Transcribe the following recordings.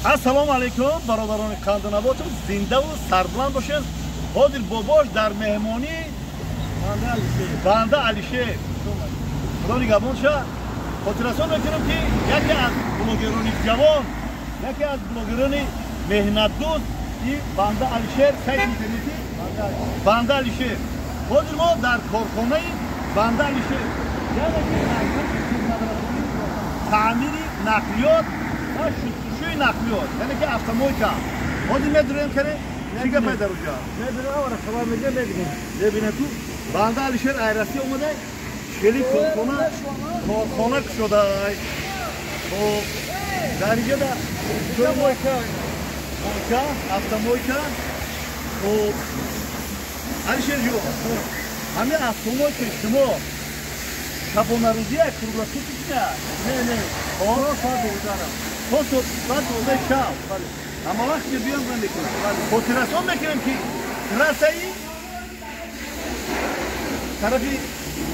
Ассалому алайкум бародарони қанданавотум, зиндаву сарбуланд бошед. Ҳозир бобош дар меҳмонӣ банда Алишер. Худо нигоҳбон шавад. хотиррасон мекунем ки яке аз блогерони ҷавон, яке аз блогерони меҳнатдӯст и банда Алишер, сайти интернетӣ банда Алишер. Ҳозир мо дар корхонаи банда Алишер, яъне ки таъмири нақлиёт ва шустушӯи нақлиёт, яъне ки автомойка. Ҳозир медурем кане чӣ гапай дар уҷа? Бебинед ту банда Алишер айрасӣ омада чили корхона кушодай. Хоб дар инҷода мойка автомойка. Хоб Алишер ҷо, ҳамин автомойкаи шумо шабонарӯзӣ круглосутӣ шуда? Не. Соат 12 шаб. Ҳама вақт ки биём мекунем. Хотиррасон мекунем ки трассаи тарафи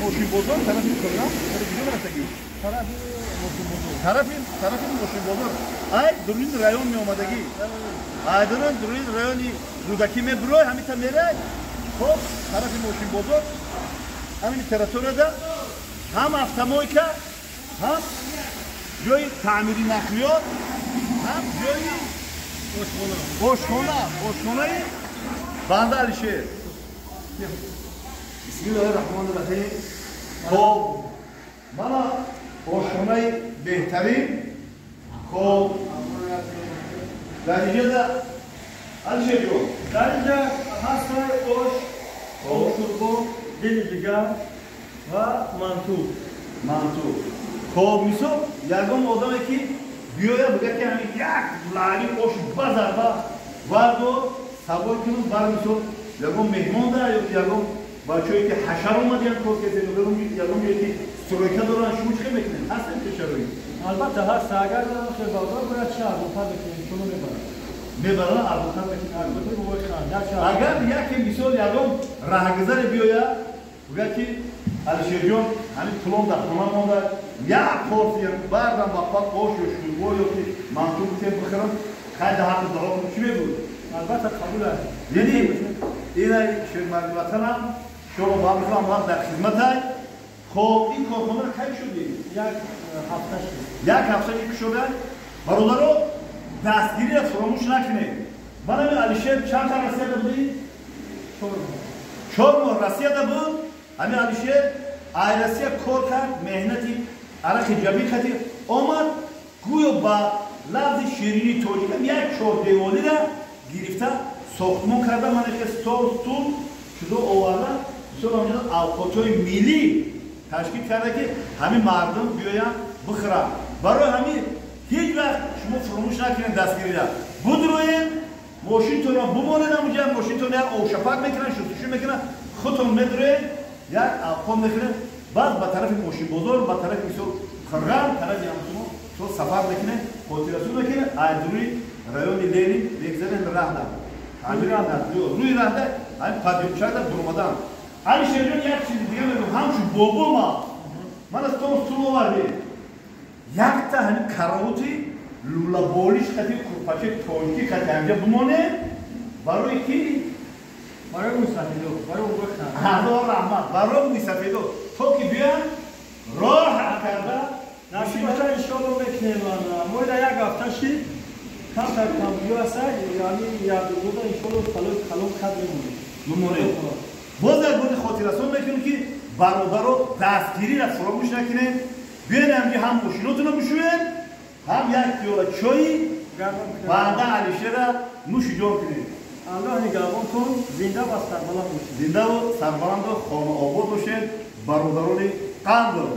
мошинбозор, тарафи кӯлам, тарафи куҷо рассагӣ? Тарафи мошинбозор. Ай дурин район меомадагӣ. Ай дурин райони рӯдакӣ мебурой, ҳамита мерай. Хоб тарафи мошинбозор ҳамин территорияда ҳам автомойка, ҳам ҷои таъмири нақлиёт, ҳам ҷои ошхонаи банда Алишер. бисмиллаҳирраҳмонирраҳим. хоб мана ошхонаи беҳтарин. хоб дар инҷода Алишер ҷон, дар инҷа ҳастаи ош, шӯрбо, дили дигар ва манту. хоб мисол ягон одаме ки биёя бига ки ҳамин як лаъни ош базарба вардо сабой кунам бар мисол ягон меҳмон да ё ягон бачае ки ҳашар омадиянд кор кардем ягон ҷое ки стройка доранд шумо чӣ мекунем? ҳастем ки шароит? албатта ҳаст. агар хелбардар бояд чӣ арботар мекунем, шумо мебаранд арботар мекунем. агар яке мисол ягон раҳгузаре биёя бига ки Алишер ҷон ҳамин пулон дар хона монда як порсия бардам ба пак ош ё шӯрбо ё ки манту бутем бихӯрам, қайда ҳаққи дуо кунам, чӣ мегӯед? албатта қабул аст. яъне инай шермардватанам шумо бамрӯзам вақт дар хизматай. хоб ин корхонаро кай шуди? як ҳафта кушода. бародаро дастгириро фуромӯш накунед. ман ҳамин Алишер чанд та Россияда будӣ? 4 моҳ Россияда буд. ҳамин Алишер ай Россия кор кард, меҳнати арақи ҷабӣ кати омад, гӯё ба лафзи ширини тоҷикам як чордевонира гирифта сохтмон карда, манеке стол шуда оварда мисол онҷо авқотҳои миллӣ ташкил карда ки ҳамин мардум биёянд бихӯранд. барои ҳамин ҳеҷ вақт шумо фуромӯш накунед дастгирира. будроед мошинтонро бумонед ҳамуҷа, мошинтон як овшапак мекунанд, шустушӯ мекунанд, худтон медроед як авқон мекунед, баъд ба тарафи мошинбозор, ба тарафи мисол қирған тарафи ҳамшумо шумо сафар мекунед, хотиррасӣ мекунед. айдури райони Ленин мегзаред раҳда рӯи раҳда ҳамин падёбчада буромадан. Алишер ҷон як чизи дига мегӯям, ҳамчун бобома ман аз том стул овардем якта ҳамин караоти лулаболиш хати курпачаи тоҷикӣ хати ҳамҷа бимонед барои ки барои мусафидо, барои гӯштан. ҳазор раҳмат. барои мусафидо то ки биёянд роҳат карда насибаша иншоалло мекунем. мо дар як ҳафташи камтар камбиё аста, яъни як рӯза иншоалло қалон кад мемонед. боз як боди хотиррасон мекунем ки бародаро дастгириро фуромӯш накунед. биёед ҳамҷа ҳам мошинотонро бишӯед, ҳам як пиёла чойи банда Алишерро нӯши ҷон кунед. аллоҳ нигоҳбонтон зинда ва сарбаланд бошед. зиндаву сарбаланду хонаобод бошед бародарони Қандов.